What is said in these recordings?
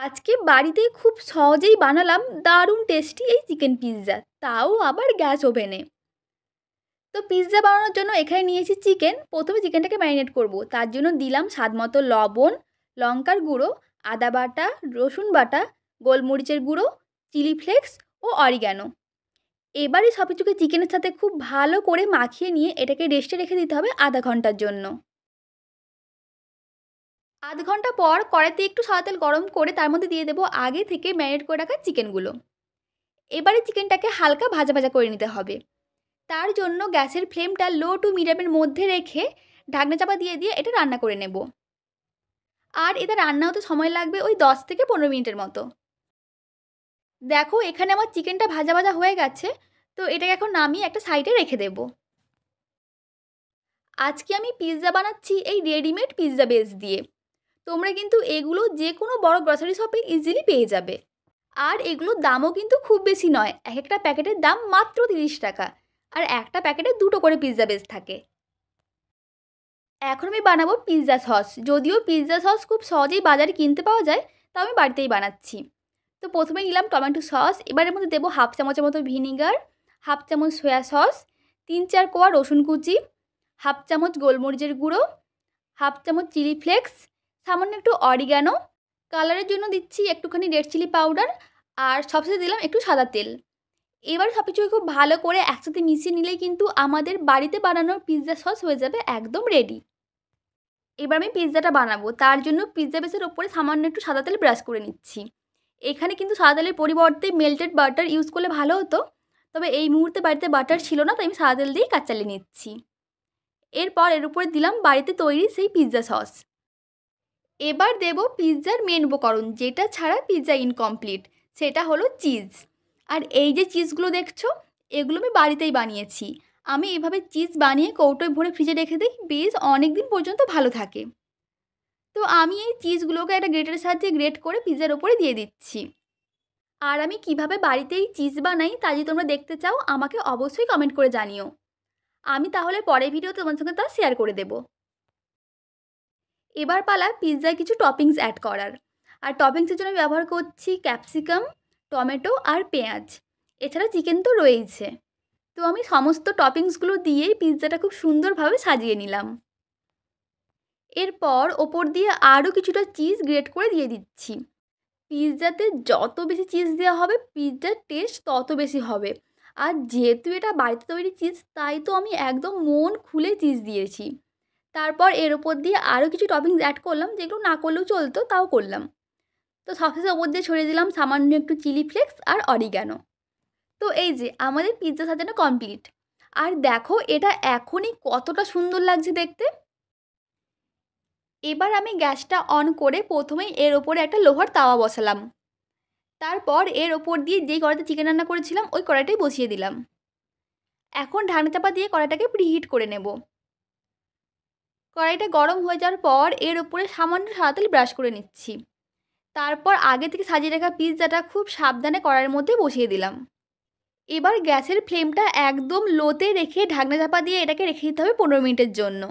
আজকে বাড়িতেই খুব সহজেই বানালাম দারুণ টেস্টি এই চিকেন পিৎজা, তাও আবার গ্যাস ওভেনে। তো পিৎজা বানানোর জন্য এখানে নিয়েছি চিকেন। প্রথমে চিকেনটাকে ম্যারিনেট করব। তার জন্য দিলাম স্বাদমতো লবণ, লঙ্কার গুঁড়ো, আদা বাটা, রসুন বাটা, গোলমরিচের গুঁড়ো, চিলি ফ্লেক্স ও অরিগ্যানো। এবারে সব কিছুকে চিকেনের সাথে খুব ভালো করে মাখিয়ে নিয়ে এটাকে রেস্টে রেখে দিতে হবে আধা ঘন্টার জন্য। আধ ঘন্টা পর কড়াইতে একটু সাদা তেল গরম করে তার মধ্যে দিয়ে দেবো আগে থেকে ম্যারিনেট করে রাখা চিকেনগুলো। এবারে চিকেনটাকে হালকা ভাজা ভাজা করে নিতে হবে। তার জন্য গ্যাসের ফ্লেমটা লো টু মিডিয়ামের মধ্যে রেখে ঢাকনা চাপা দিয়ে দিয়ে এটা রান্না করে নেব। আর এটা রান্না হতে সময় লাগবে ওই 10 থেকে 15 মিনিটের মতো। দেখো এখানে আমার চিকেনটা ভাজা ভাজা হয়ে গেছে। তো এটাকে এখন নামিয়ে একটা সাইডে রেখে দেব। আজকে আমি পিৎজা বানাচ্ছি এই রেডিমেড পিৎজা বেস দিয়ে। তোমরা কিন্তু এগুলো যে কোনো বড় গ্রসারি শপে ইজিলি পেয়ে যাবে। আর এগুলোর দামও কিন্তু খুব বেশি নয়, এক একটা প্যাকেটের দাম মাত্র 30 টাকা। আর একটা প্যাকেটে 2টো করে পিৎজা বেস থাকে। এখন আমি বানাবো পিৎজা সস। যদিও পিৎজা সস খুব সহজেই বাজারে কিনতে পাওয়া যায়, তাও আমি বাড়িতেই বানাচ্ছি। তো প্রথমে নিলাম টমেটো সস। এবার এর মধ্যে দেবো হাফ চামচের মতো ভিনিগার, হাফ চামচ সয়া সস, 3-4 কোয়া রসুন কুচি, হাফ চামচ গোলমরিচের গুঁড়ো, হাফ চামচ চিলি ফ্লেক্স, সামান্য একটু অরিগ্যানো, কালারের জন্য দিচ্ছি একটুখানি রেড চিলি পাউডার, আর সবশেষে দিলাম একটু সাদা তেল। এবার সব কিছুকে খুব ভালো করে একসাথে মিশিয়ে নিলেই কিন্তু আমাদের বাড়িতে বানানোর পিৎজা সস হয়ে যাবে একদম রেডি। এবার আমি পিৎজাটা বানাবো। তার জন্য পিৎজা বেসের ওপরে সামান্য একটু সাদা তেল ব্রাশ করে নিচ্ছি। এখানে কিন্তু সাদা তেলের পরিবর্তে মেল্টেড বাটার ইউজ করলে ভালো হতো, তবে এই মুহূর্তে বাড়িতে বাটার ছিল না, তাই আমি সাদা তেল দিয়েই কাজ চালিয়ে নিচ্ছি। এরপর এর উপরে দিলাম বাড়িতে তৈরি সেই পিৎজা সস। এবার দেব পিৎজার মেন উপকরণ, যেটা ছাড়া পিৎজা ইনকমপ্লিট, সেটা হলো চিজ। আর এই যে চিজগুলো দেখছো, এগুলো আমি বাড়িতেই বানিয়েছি। আমি এভাবে চিজ বানিয়ে কৌটোয় ভরে ফ্রিজে রেখে দিই, বেশ অনেক দিন পর্যন্ত ভালো থাকে। তো আমি এই চিজগুলোকে একটা গ্রেটারের সাহায্যে গ্রেট করে পিৎজার ওপরে দিয়ে দিচ্ছি। আর আমি কিভাবে বাড়িতে এই চিজ বানাই তা যদি তোমরা দেখতে চাও আমাকে অবশ্যই কমেন্ট করে জানিও। আমি তাহলে পরের ভিডিওতে তোমার সঙ্গে তা শেয়ার করে দেবো। এবার পালা পিৎজায় কিছু টপিংস অ্যাড করার। আর টপিংসের জন্য ব্যবহার করছি ক্যাপসিকাম, টমেটো আর পেঁয়াজ। এছাড়া চিকেন তো রয়েইছে। তো আমি সমস্ত টপিংসগুলো দিয়েই পিৎজাটা খুব সুন্দরভাবে সাজিয়ে নিলাম। এরপর ওপর দিয়ে আরও কিছুটা চিজ গ্রেট করে দিয়ে দিচ্ছি। পিৎজাতে যত বেশি চিজ দেওয়া হবে পিৎজার টেস্ট তত বেশি হবে। আর যেহেতু এটা বাড়িতে তৈরি চিজ, তাই তো আমি একদম মন খুলে চিজ দিয়েছি। তারপর এর ওপর দিয়ে আরও কিছু টপিংস অ্যাড করলাম, যেগুলো না করলেও চলতো, তাও করলাম। তো সবশেষে ওপর দিয়ে ছড়িয়ে দিলাম সামান্য একটু চিলি ফ্লেক্স আর অরিগ্যানো। তো এই যে আমাদের পিৎজা সাজানো কমপ্লিট। আর দেখো এটা এখনই কতটা সুন্দর লাগছে দেখতে। এবার আমি গ্যাসটা অন করে প্রথমেই এর ওপরে একটা লোহার তাওয়া বসালাম। তারপর এর ওপর দিয়ে যেই কড়াইতে চিকেন রান্না করেছিলাম ওই কড়াইটাই বসিয়ে দিলাম। এখন ঢাকনা চাপা দিয়ে কড়াইটাকে প্রিহিট করে নেব। কড়াইটা গরম হয়ে যাওয়ার পর এর ওপরে সামান্য সাদা তেল ব্রাশ করে নিচ্ছি। তারপর আগে থেকে সাজিয়ে রাখা পিৎজাটা খুব সাবধানে কড়াইয়ের মধ্যে বসিয়ে দিলাম। এবার গ্যাসের ফ্লেমটা একদম লোতে রেখে ঢাকনা চাপা দিয়ে এটাকে রেখে দিতে হবে 15 মিনিটের জন্য।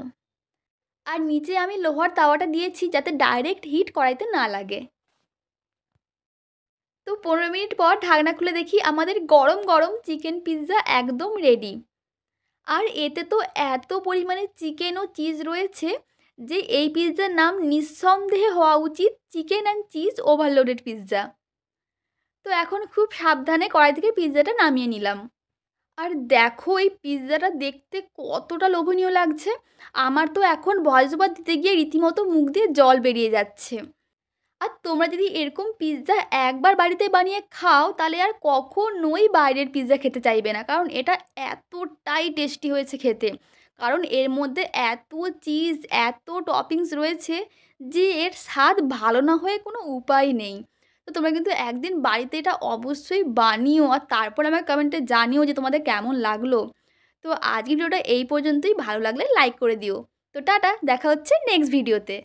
আর নিচে আমি লোহার তাওয়াটা দিয়েছি যাতে ডাইরেক্ট হিট কড়াইতে না লাগে। তো 15 মিনিট পর ঢাকনা খুলে দেখি আমাদের গরম গরম চিকেন পিৎজা একদম রেডি। আর এতে তো এত পরিমাণে চিকেন ও চিজ রয়েছে যে এই পিৎজার নাম নিঃসন্দেহে হওয়া উচিত chicken and cheese overloaded pizza. তো এখন খুব সাবধানে কড়াই থেকে পিৎজাটা নামিয়ে নিলাম। আর দেখো এই পিৎজাটা দেখতে কতটা লোভনীয় লাগছে। আমার তো এখন ভয়েস ওভার দিতে গিয়ে রীতিমতো মুখ দিয়ে জল বেরিয়ে যাচ্ছে। আর তোমরা যদি এরকম পিৎজা একবার বাড়িতে বানিয়ে খাও তাহলে আর কখনোই বাইরের পিৎজা খেতে চাইবে না, কারণ এটা এতটাই টেস্টি হয়েছে খেতে। কারণ এর মধ্যে এত চিজ, এত টপিংস রয়েছে যে এর স্বাদ ভালো না হয়ে কোনো উপায় নেই। তো তোমরা কিন্তু একদিন বাড়িতে এটা অবশ্যই বানিও, আর তারপর আমার কমেন্টে জানিও যে তোমাদের কেমন লাগলো। তো আজকের ভিডিওটা এই পর্যন্তই। ভালো লাগলে লাইক করে দিও। তো টাটা, দেখা হচ্ছে নেক্সট ভিডিওতে।